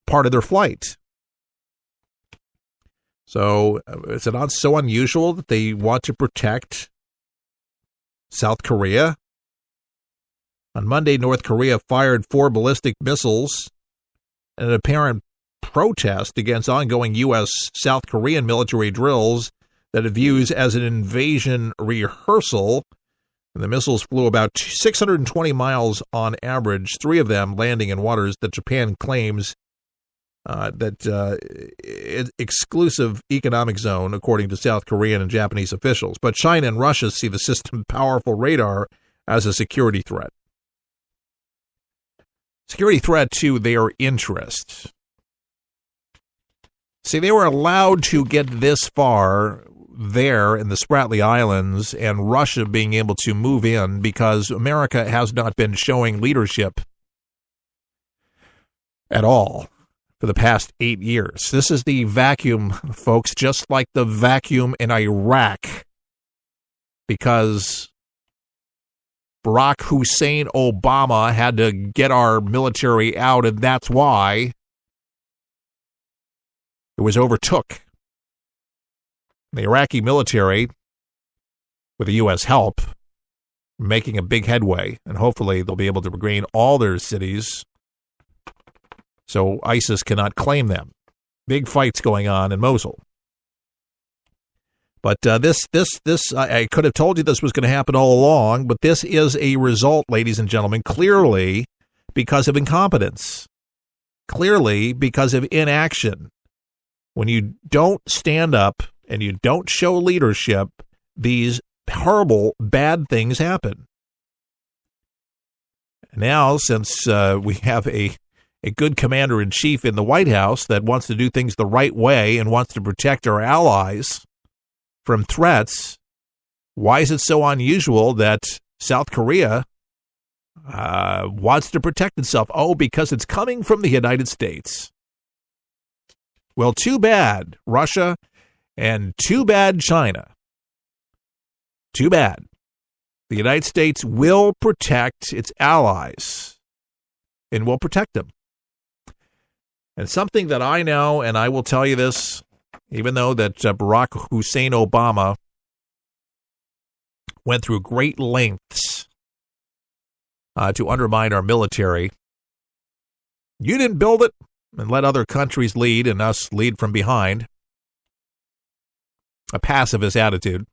part of their flight. So is it not so unusual that they want to protect South Korea? On Monday, North Korea fired 4 ballistic missiles in an apparent protest against ongoing U.S.-South Korean military drills that it views as an invasion rehearsal. And the missiles flew about 620 miles on average, 3 of them landing in waters that Japan claims exclusive economic zone, according to South Korean and Japanese officials. But China and Russia see the system's powerful radar as a security threat. Security threat to their interests. See, they were allowed to get this far there in the Spratly Islands and Russia being able to move in because America has not been showing leadership at all for the past 8 years. This is the vacuum, folks, just like the vacuum in Iraq, because Barack Hussein Obama had to get our military out, and that's why it was overtook. The Iraqi military, with the U.S. help, making a big headway, and hopefully they'll be able to regain all their cities so ISIS cannot claim them. Big fights going on in Mosul. But I could have told you this was going to happen all along, but this is a result, ladies and gentlemen, clearly because of incompetence, clearly because of inaction. When you don't stand up and you don't show leadership, these horrible, bad things happen. Now, since we have a good commander-in-chief in the White House that wants to do things the right way and wants to protect our allies from threats, why is it so unusual that South Korea wants to protect itself? Oh, because it's coming from the United States. Well, too bad, Russia, and too bad, China. Too bad. The United States will protect its allies and will protect them. And something that I know, and I will tell you this, even though that Barack Hussein Obama went through great lengths to undermine our military, you didn't build it and let other countries lead and us lead from behind. A pacifist attitude.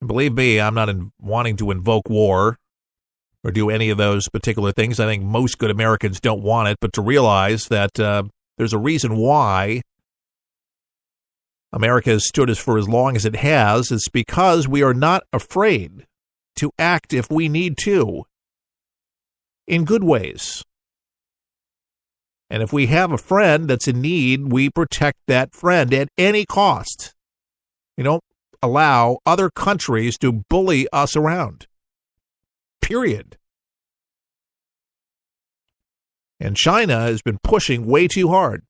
And believe me, I'm not wanting to invoke war or do any of those particular things. I think most good Americans don't want it, but to realize that there's a reason why America has stood for as long as it has. It's because we are not afraid to act if we need to in good ways. And if we have a friend that's in need, we protect that friend at any cost. We don't allow other countries to bully us around. Period. And China has been pushing way too hard.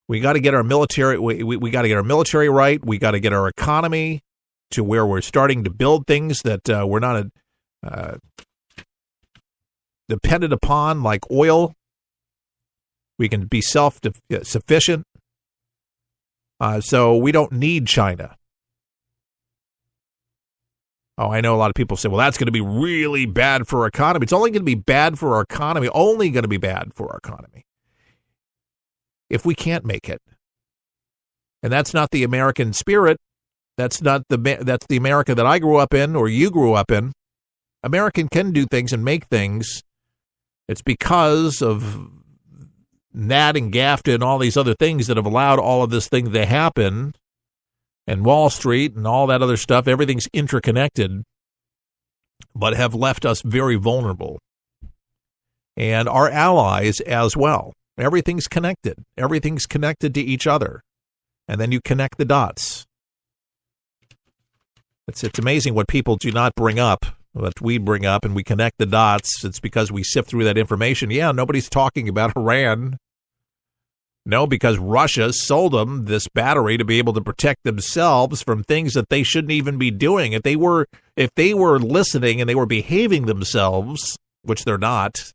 We got to get our military. We got to get our military right. We got to get our economy to where we're starting to build things that we're not dependent upon, like oil. We can be self-sufficient. So we don't need China. Oh, I know a lot of people say, well, that's going to be really bad for our economy. It's only going to be bad for our economy, only going to be bad for our economy if we can't make it. And that's not the American spirit. That's the America that I grew up in or you grew up in. American can do things and make things. It's because of NAT and GAFTA and all these other things that have allowed all of this thing to happen. And Wall Street and all that other stuff, everything's interconnected, but have left us very vulnerable. And our allies as well. Everything's connected. Everything's connected to each other. And then you connect the dots. It's amazing what people do not bring up, what we bring up, and we connect the dots. It's because we sift through that information. Yeah, nobody's talking about Iran. No, because Russia sold them this battery to be able to protect themselves from things that they shouldn't even be doing. If they were listening and they were behaving themselves, which they're not,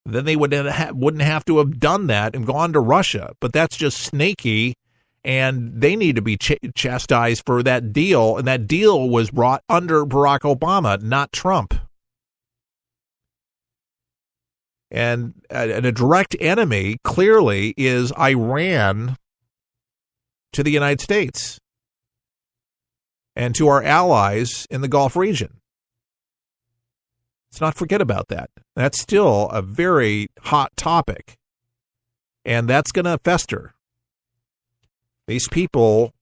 then they wouldn't have to have done that and gone to Russia. But that's just snaky, and they need to be chastised for that deal. And that deal was brought under Barack Obama, not Trump. And a direct enemy, clearly, is Iran to the United States and to our allies in the Gulf region. Let's not forget about that. That's still a very hot topic, and that's going to fester. These people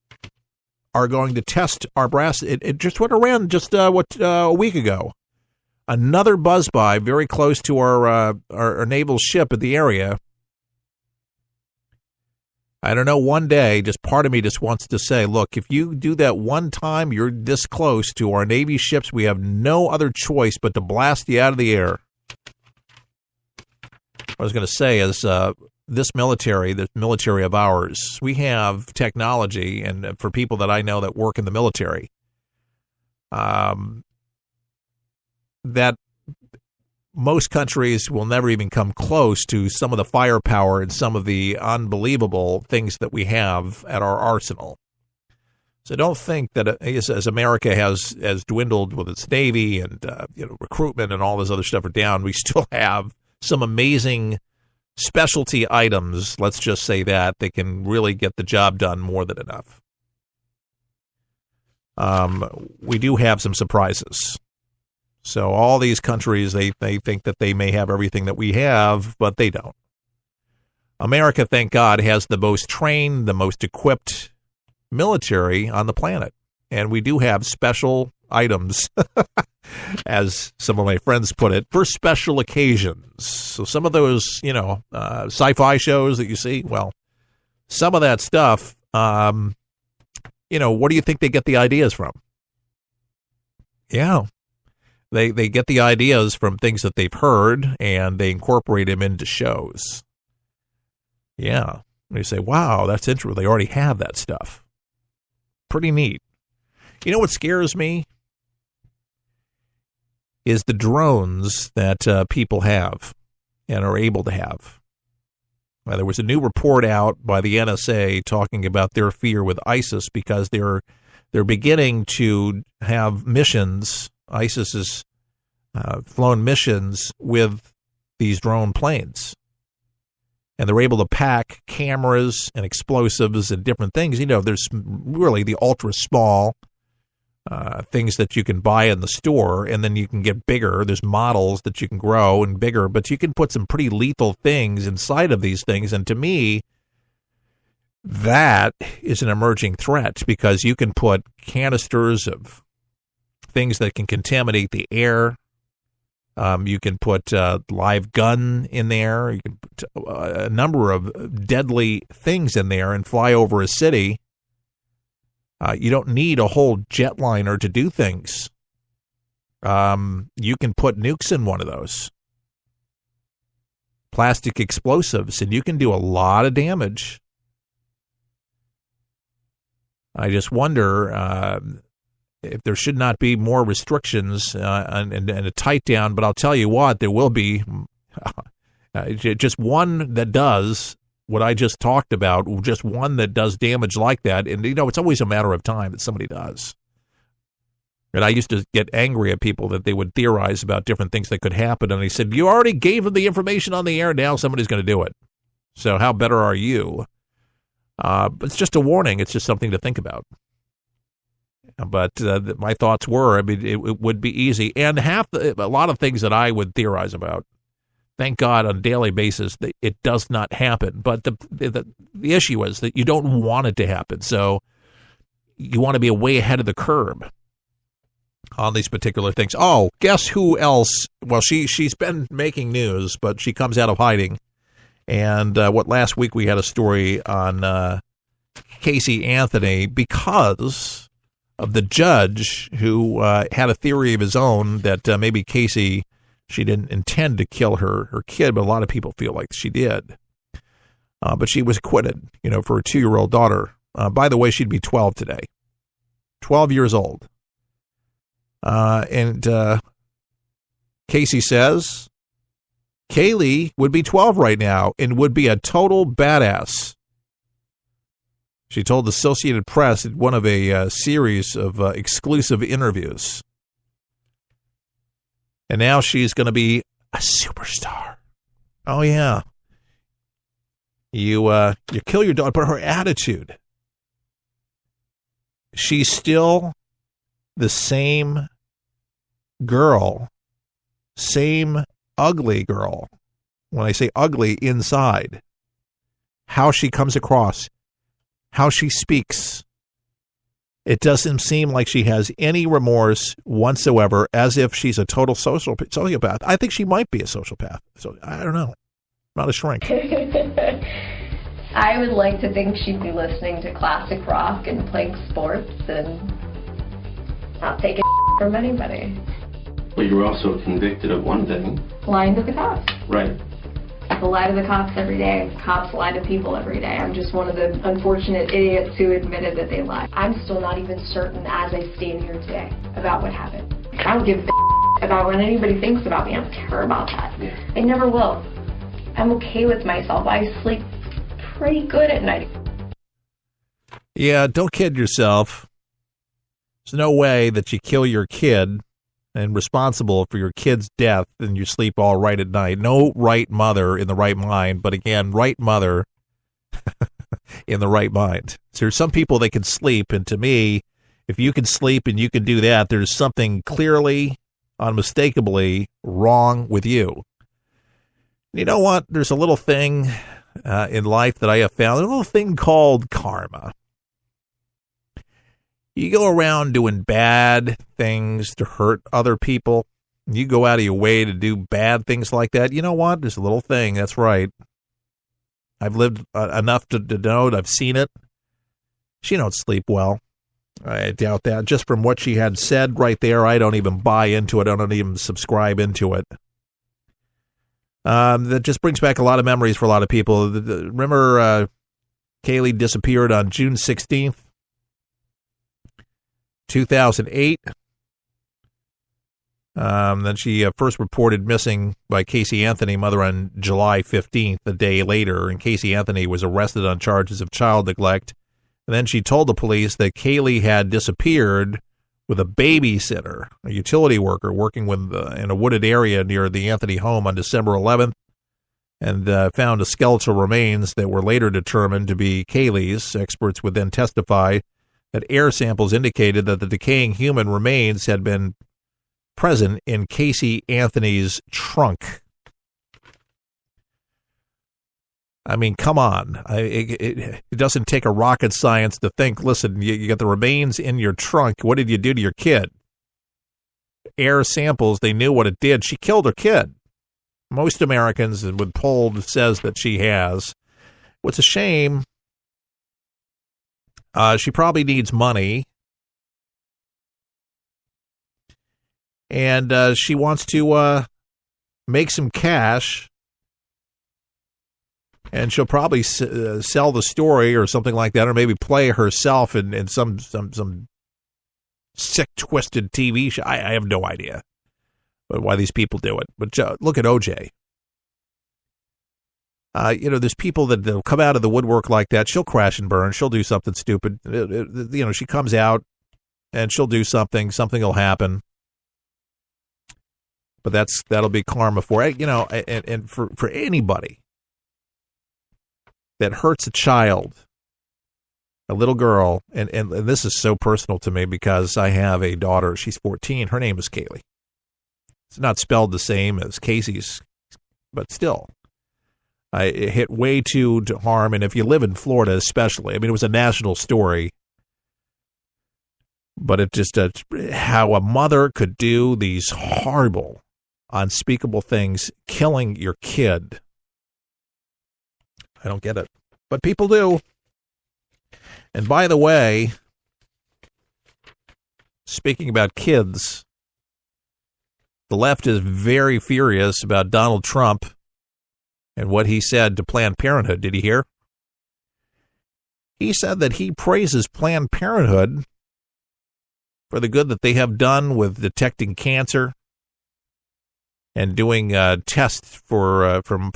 are going to test our brass. It just went around just a week ago. Another buzz-by very close to our naval ship in the area. I don't know, one day, just part of me just wants to say, look, if you do that one time, you're this close to our Navy ships, we have no other choice but to blast you out of the air. What I was going to say is this military of ours, we have technology, and for people that I know that work in the military, that most countries will never even come close to some of the firepower and some of the unbelievable things that we have at our arsenal. So don't think that as America has dwindled with its Navy and recruitment and all this other stuff are down, we still have some amazing specialty items, let's just say that can really get the job done more than enough. We do have some surprises. So all these countries, they think that they may have everything that we have, but they don't. America, thank God, has the most trained, the most equipped military on the planet. And we do have special items, as some of my friends put it, for special occasions. So some of those, sci-fi shows that you see, well, some of that stuff, what do you think they get the ideas from? Yeah. They get the ideas from things that they've heard, and they incorporate them into shows. Yeah. They say, wow, that's interesting. They already have that stuff. Pretty neat. You know what scares me? Is the drones that people have and are able to have. There was a new report out by the NSA talking about their fear with ISIS because they're beginning to have missions. ISIS has flown missions with these drone planes. And they're able to pack cameras and explosives and different things. There's really the ultra small things that you can buy in the store, and then you can get bigger. There's models that you can grow and bigger, but you can put some pretty lethal things inside of these things. And to me, that is an emerging threat because you can put canisters of things that can contaminate the air. You can put live gun in there. You can put a number of deadly things in there and fly over a city. You don't need a whole jetliner to do things. You can put nukes in one of those. Plastic explosives, and you can do a lot of damage. I just wonder if there should not be more restrictions and a tight down, but I'll tell you what, there will be just one that does what I just talked about, just one that does damage like that. And, it's always a matter of time that somebody does. And I used to get angry at people that they would theorize about different things that could happen. And I said, you already gave them the information on the air. Now somebody's going to do it. So how better are you? But it's just a warning. It's just something to think about. But my thoughts were, it would be easy. And a lot of things that I would theorize about, thank God on a daily basis, it does not happen. But the issue is that you don't want it to happen. So you want to be way ahead of the curve on these particular things. Oh, guess who else? Well, she's been making news, but she comes out of hiding. And last week we had a story on Casey Anthony because of the judge who had a theory of his own that maybe Casey, she didn't intend to kill her kid, but a lot of people feel like she did. But she was acquitted, for her 2-year-old daughter. By the way, she'd be 12 today. 12 years old. And Casey says Kaylee would be 12 right now and would be a total badass. She told the Associated Press in one of a series of exclusive interviews. And now she's going to be a superstar. Oh, yeah. You kill your daughter, but her attitude. She's still the same girl, same ugly girl. When I say ugly, inside. How she comes across, how she speaks. It doesn't seem like she has any remorse whatsoever, as if she's a total sociopath. I think she might be a sociopath. So I don't know. Not a shrink. I would like to think she'd be listening to classic rock and playing sports and not taking from anybody. Well, you were also convicted of one thing. Lying to the cops. Right. People lie to the cops every day. Cops lie to people every day. I'm just one of the unfortunate idiots who admitted that they lied. I'm still not even certain as I stand here today about what happened. I don't give a about what anybody thinks about me. I don't care about that. Yeah. I never will. I'm okay with myself. I sleep pretty good at night. Yeah, don't kid yourself. There's no way that you kill your kid and responsible for your kid's death and you sleep all right at night. No right mother in the right mind, but again, right mother in the right mind. So there's some people that can sleep, and to me, if you can sleep and you can do that, there's something clearly, unmistakably wrong with you. You know what? There's a little thing in life that I have found, a little thing called karma. You go around doing bad things to hurt other people. You go out of your way to do bad things like that. You know what? There's a little thing. That's right. I've lived enough to know it. I've seen it. She don't sleep well. I doubt that. Just from what she had said right there, I don't even buy into it. I don't even subscribe into it. That just brings back a lot of memories for a lot of people. Remember, Kaylee disappeared on June 16th, 2008. Then she first reported missing by Casey Anthony, mother, on July 15th, a day later. And Casey Anthony was arrested on charges of child neglect. And then she told the police that Kaylee had disappeared with a babysitter, a utility worker working with in a wooded area near the Anthony home on December 11th, and found a skeletal remains that were later determined to be Kaylee's. Experts would then testify that air samples indicated that the decaying human remains had been present in Casey Anthony's trunk. I mean, come on. It doesn't take a rocket science to think, listen, you got the remains in your trunk. What did you do to your kid? Air samples, they knew what it did. She killed her kid. Most Americans, when polled, says that she has. What's a shame, she probably needs money. And she wants to make some cash. And she'll probably sell the story or something like that, or maybe play herself in some sick, twisted TV show. I have no idea why these people do it. But look at OJ. There's people that come out of the woodwork like that. She'll crash and burn. She'll do something stupid. She comes out and she'll do something. Something will happen. But that'll be karma for it. And for anybody that hurts a child, a little girl, and this is so personal to me because I have a daughter. She's 14. Her name is Kaylee. It's not spelled the same as Casey's, but still. It hit way too to harm, and if you live in Florida especially, I mean, it was a national story, but it just, how a mother could do these horrible, unspeakable things, killing your kid. I don't get it. But people do. And by the way, speaking about kids, the left is very furious about Donald Trump and what he said to Planned Parenthood. Did you hear? He said that he praises Planned Parenthood for the good that they have done with detecting cancer and doing tests for from